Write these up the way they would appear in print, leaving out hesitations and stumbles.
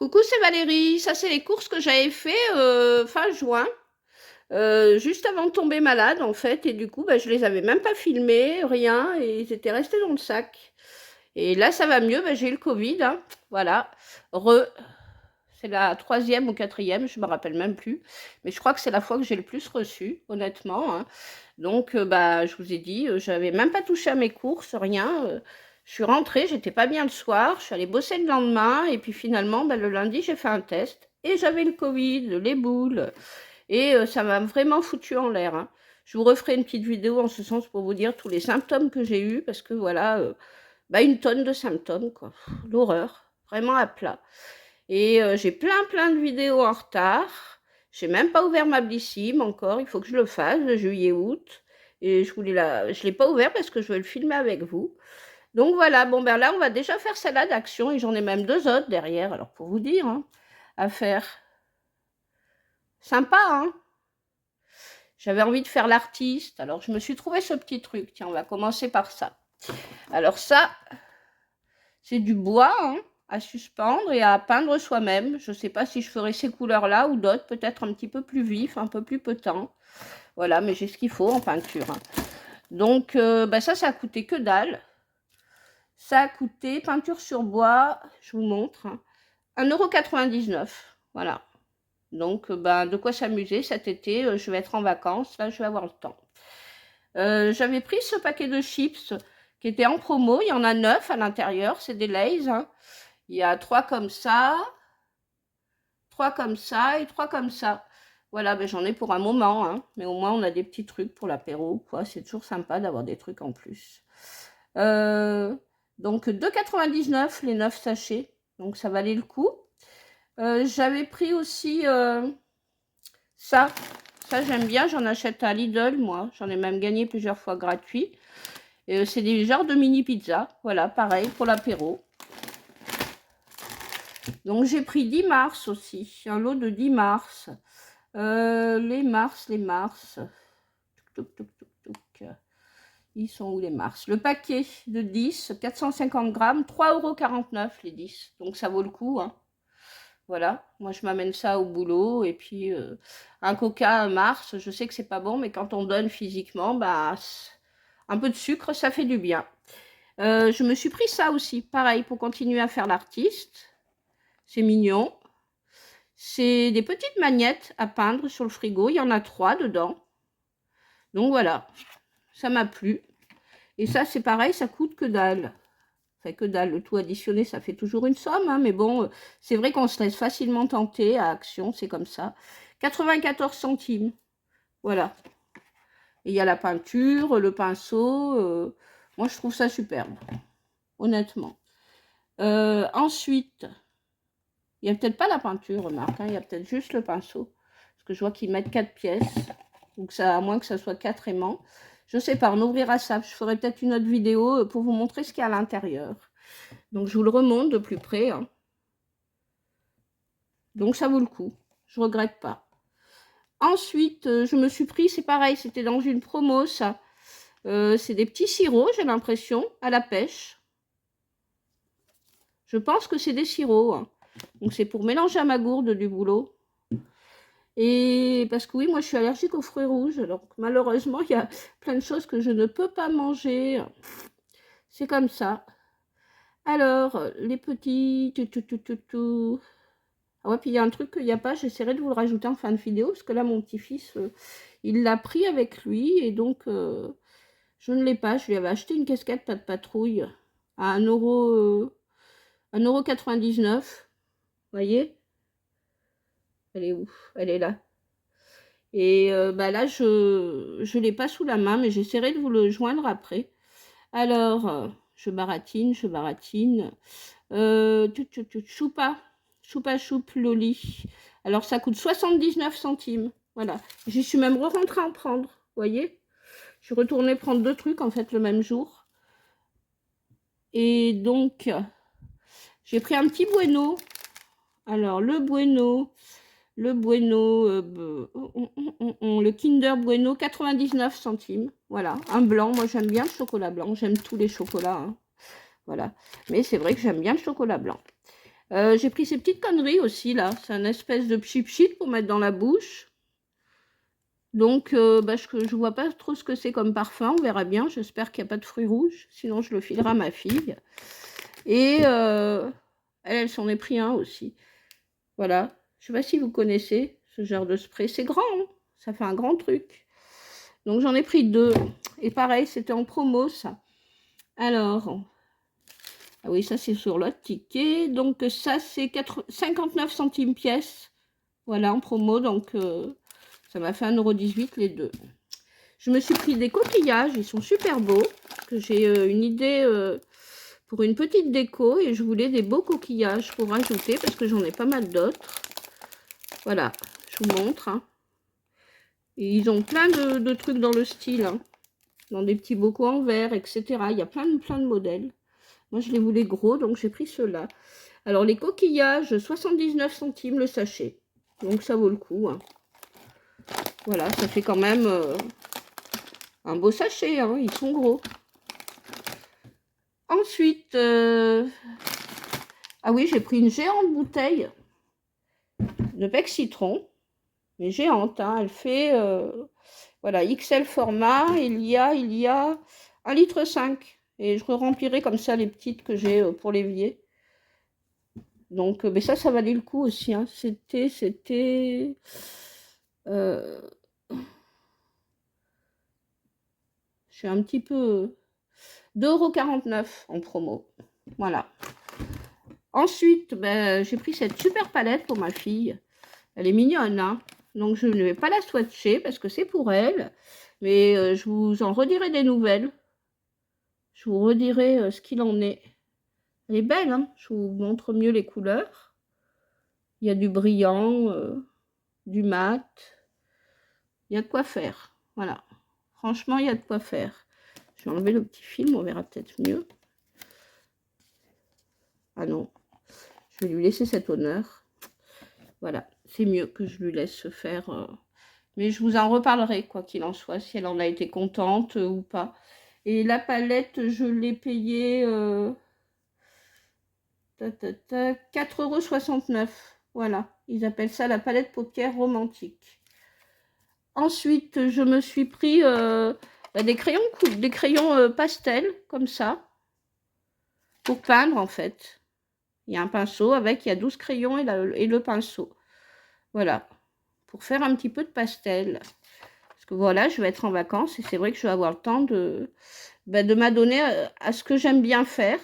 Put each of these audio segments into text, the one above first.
Coucou, c'est Valérie. Ça, c'est les courses que j'avais fait fin juin, juste avant de tomber malade, en fait. Et du coup, bah, je les avais même pas filmés, rien, et ils étaient restés dans le sac. Et là, ça va mieux. Bah, j'ai eu le Covid, hein. Voilà. Re. C'est la troisième ou quatrième, je me rappelle même plus. Mais je crois que c'est la fois que j'ai le plus reçu, honnêtement, hein. Donc, bah, je vous ai dit, j'avais même pas touché à mes courses, rien. Je suis rentrée, j'étais pas bien le soir, je suis allée bosser le lendemain, et puis finalement, bah, le lundi, j'ai fait un test, et j'avais le Covid, les boules, et ça m'a vraiment foutu en l'air, hein. Je vous referai une petite vidéo en ce sens pour vous dire tous les symptômes que j'ai eus, parce que voilà, bah, une tonne de symptômes, quoi. L'horreur, vraiment à plat. Et j'ai plein de vidéos en retard. J'ai même pas ouvert ma Blissim encore. Il faut que je le fasse, de juillet-août. Et je l'ai pas ouvert parce que je veux le filmer avec vous. Donc voilà, bon ben là, on va déjà faire celle-là d'action. Et j'en ai même deux autres derrière, alors pour vous dire, hein, à faire. Sympa, hein? J'avais envie de faire l'artiste. Alors je me suis trouvé ce petit truc. Tiens, on va commencer par ça. Alors ça, c'est du bois, hein, à suspendre et à peindre soi-même. Je ne sais pas si je ferai ces couleurs-là ou d'autres, peut-être un petit peu plus vifs, un peu plus potents. Voilà, mais j'ai ce qu'il faut en peinture, hein. Donc, bah ça a coûté que dalle. Ça a coûté, peinture sur bois, je vous montre, hein, 1,99 €. Voilà. Donc, ben, de quoi s'amuser cet été. Je vais être en vacances, là, je vais avoir le temps. J'avais pris ce paquet de chips qui était en promo. Il y en a 9 à l'intérieur, c'est des Lay's, hein. Il y a 3 comme ça, 3 comme ça et 3 comme ça. Voilà, ben j'en ai pour un moment, hein. Mais au moins on a des petits trucs pour l'apéro, quoi. C'est toujours sympa d'avoir des trucs en plus. Donc 2,99 € les 9 sachets. Donc ça valait le coup. J'avais pris aussi ça. Ça j'aime bien, j'en achète à Lidl, moi. J'en ai même gagné plusieurs fois gratuit. C'est des genres de mini pizza. Voilà, pareil pour l'apéro. Donc j'ai pris 10 mars aussi, un lot de 10 mars. Les mars. Ils sont où les mars? Le paquet de 10, 450 grammes, 3,49 € les 10. Donc ça vaut le coup, hein. Voilà, moi je m'amène ça au boulot. Et puis un coca, un mars, je sais que c'est pas bon, mais quand on donne physiquement, bah, un peu de sucre, ça fait du bien. Je me suis pris ça aussi, pareil, pour continuer à faire l'artiste. C'est mignon. C'est des petites magnettes à peindre sur le frigo. Il y en a 3 dedans. Donc voilà, ça m'a plu. Et ça, c'est pareil, ça coûte que dalle. Enfin, que dalle, le tout additionné, ça fait toujours une somme, hein, mais bon, c'est vrai qu'on se laisse facilement tenter à Action, c'est comme ça. 94 centimes, voilà. Et il y a la peinture, le pinceau. Moi, je trouve ça superbe, honnêtement. Ensuite, il n'y a peut-être pas la peinture, remarque, hein, il y a peut-être juste le pinceau. Parce que je vois qu'ils mettent 4 pièces. Donc ça, à moins que ça soit 4 aimants. Je ne sais pas, on ouvrira ça. Je ferai peut-être une autre vidéo pour vous montrer ce qu'il y a à l'intérieur. Donc je vous le remonte de plus près, hein. Donc ça vaut le coup. Je ne regrette pas. Ensuite, je me suis pris, c'est pareil, c'était dans une promo, ça. C'est des petits sirops, j'ai l'impression, à la pêche. Je pense que c'est des sirops, hein. Donc c'est pour mélanger à ma gourde du boulot. Et parce que oui, moi je suis allergique aux fruits rouges. Alors malheureusement, il y a plein de choses que je ne peux pas manger. C'est comme ça. Alors, les petits... Ah ouais, puis il y a un truc qu'il n'y a pas, j'essaierai de vous le rajouter en fin de vidéo, parce que là, mon petit-fils, il l'a pris avec lui, et donc, je ne l'ai pas. Je lui avais acheté une casquette pas de patrouille à 1,99 €. Vous voyez? Elle est où? Elle est là. Et bah là, je ne l'ai pas sous la main, mais j'essaierai de vous le joindre après. Alors, je baratine. Choupa choupe loli. Alors, ça coûte 79 centimes. Voilà. J'y suis même rentrée en prendre. Vous voyez? Je suis retournée prendre 2 trucs, en fait, le même jour. Et donc, j'ai pris un petit bueno. Alors, le bueno, le Kinder Bueno, 99 centimes. Voilà, un blanc. Moi, j'aime bien le chocolat blanc. J'aime tous les chocolats, hein. Voilà. Mais c'est vrai que j'aime bien le chocolat blanc. J'ai pris ces petites conneries aussi, là. C'est un espèce de pchit pour mettre dans la bouche. Donc, je vois pas trop ce que c'est comme parfum. On verra bien. J'espère qu'il n'y a pas de fruits rouges. Sinon, je le filerai à ma fille. Et elle s'en est pris un aussi. Voilà. Je ne sais pas si vous connaissez ce genre de spray. C'est grand, hein, ça fait un grand truc. Donc, j'en ai pris 2. Et pareil, c'était en promo, ça. Alors, ah oui, ça, c'est sur l'autre ticket. Donc, ça, c'est 59 centimes pièce. Voilà, en promo. Donc, ça m'a fait 1,18 € les 2. Je me suis pris des coquillages. Ils sont super beaux. Que j'ai une idée pour une petite déco. Et je voulais des beaux coquillages pour rajouter. Parce que j'en ai pas mal d'autres. Voilà, je vous montre. Hein. Et ils ont plein de trucs dans le style. Hein. Dans des petits bocaux en verre, etc. Il y a plein de modèles. Moi, je les voulais gros, donc j'ai pris ceux-là. Alors, les coquillages, 79 centimes le sachet. Donc, ça vaut le coup. Hein. Voilà, ça fait quand même un beau sachet. Hein. Ils sont gros. Ensuite, ah oui, j'ai pris une géante bouteille de Bec Citron. Mais géante, hein. Elle fait, voilà, XL format. Il y a 1,5 litre. Et je remplirai comme ça les petites que j'ai pour l'évier. Donc, mais ça valait le coup aussi. Hein. C'était... je suis un petit peu... 2,49 € en promo. Voilà. Ensuite, j'ai pris cette super palette pour ma fille. Elle est mignonne, hein. Donc, je ne vais pas la swatcher parce que c'est pour elle. Mais je vous en redirai des nouvelles. Je vous redirai ce qu'il en est. Elle est belle, hein. Je vous montre mieux les couleurs. Il y a du brillant, du mat. Il y a de quoi faire. Voilà. Franchement, il y a de quoi faire. Je vais enlever le petit film, on verra peut-être mieux. Ah non. Je vais lui laisser cet honneur. Voilà. C'est mieux que je lui laisse se faire. Mais je vous en reparlerai, quoi qu'il en soit, si elle en a été contente ou pas. Et la palette, je l'ai payée 4,69 €. Voilà. Ils appellent ça la palette paupières romantique. Ensuite, je me suis pris des crayons pastel, comme ça, pour peindre, en fait. Il y a un pinceau avec, il y a 12 crayons et le pinceau. Voilà, pour faire un petit peu de pastel. Parce que voilà, je vais être en vacances et c'est vrai que je vais avoir le temps de m'adonner à ce que j'aime bien faire.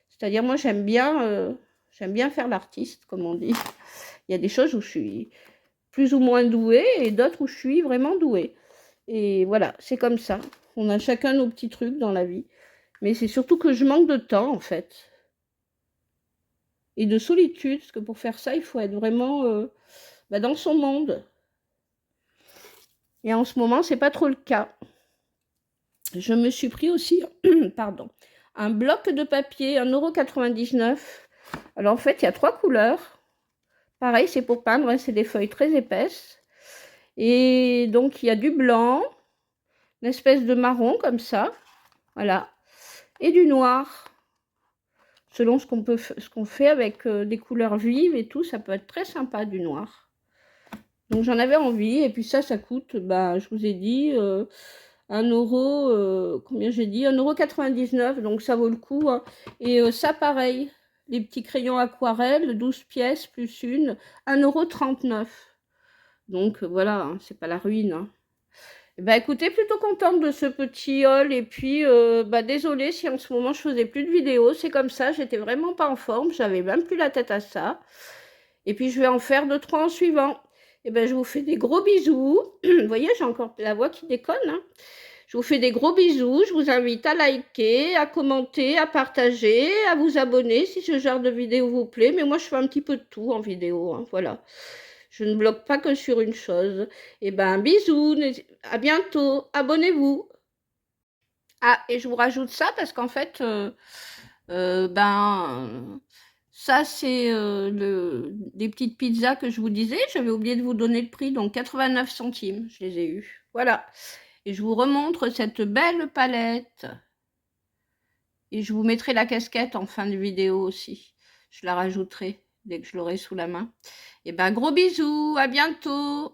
C'est-à-dire, moi, j'aime bien faire l'artiste, comme on dit. Il y a des choses où je suis plus ou moins douée et d'autres où je suis vraiment douée. Et voilà, c'est comme ça. On a chacun nos petits trucs dans la vie. Mais c'est surtout que je manque de temps, en fait. Et de solitude, parce que pour faire ça, il faut être vraiment dans son monde. Et en ce moment, c'est pas trop le cas. Je me suis pris aussi, pardon, un bloc de papier, 1,99 €. Alors en fait, il y a 3 couleurs. Pareil, c'est pour peindre, hein, c'est des feuilles très épaisses. Et donc, il y a du blanc, une espèce de marron comme ça, voilà, et du noir. Selon ce qu'on fait avec des couleurs vives et tout, ça peut être très sympa du noir. Donc j'en avais envie, et puis ça coûte, je vous ai dit, 1 €, combien j'ai dit, 1,99 €, donc ça vaut le coup. Hein. Et ça pareil, les petits crayons aquarelles, 12 pièces plus une, 1,39 €. Donc voilà, hein, c'est pas la ruine. Hein. Écoutez, plutôt contente de ce petit haul. Et puis, désolée si en ce moment je faisais plus de vidéos. C'est comme ça, j'étais vraiment pas en forme. J'avais même plus la tête à ça. Et puis, je vais en faire 2-3 en suivant. Je vous fais des gros bisous. Vous voyez, j'ai encore la voix qui déconne. Hein. Je vous fais des gros bisous. Je vous invite à liker, à commenter, à partager, à vous abonner si ce genre de vidéo vous plaît. Mais moi, je fais un petit peu de tout en vidéo. Hein, voilà. Je ne bloque pas que sur une chose. Bisous, à bientôt, abonnez-vous. Ah, et je vous rajoute ça parce qu'en fait, ça c'est des petites pizzas que je vous disais. J'avais oublié de vous donner le prix, donc 89 centimes, je les ai eus. Voilà. Et je vous remontre cette belle palette. Et je vous mettrai la casquette en fin de vidéo aussi. Je la rajouterai. dès que je l'aurai sous la main. Et ben, gros bisous, à bientôt.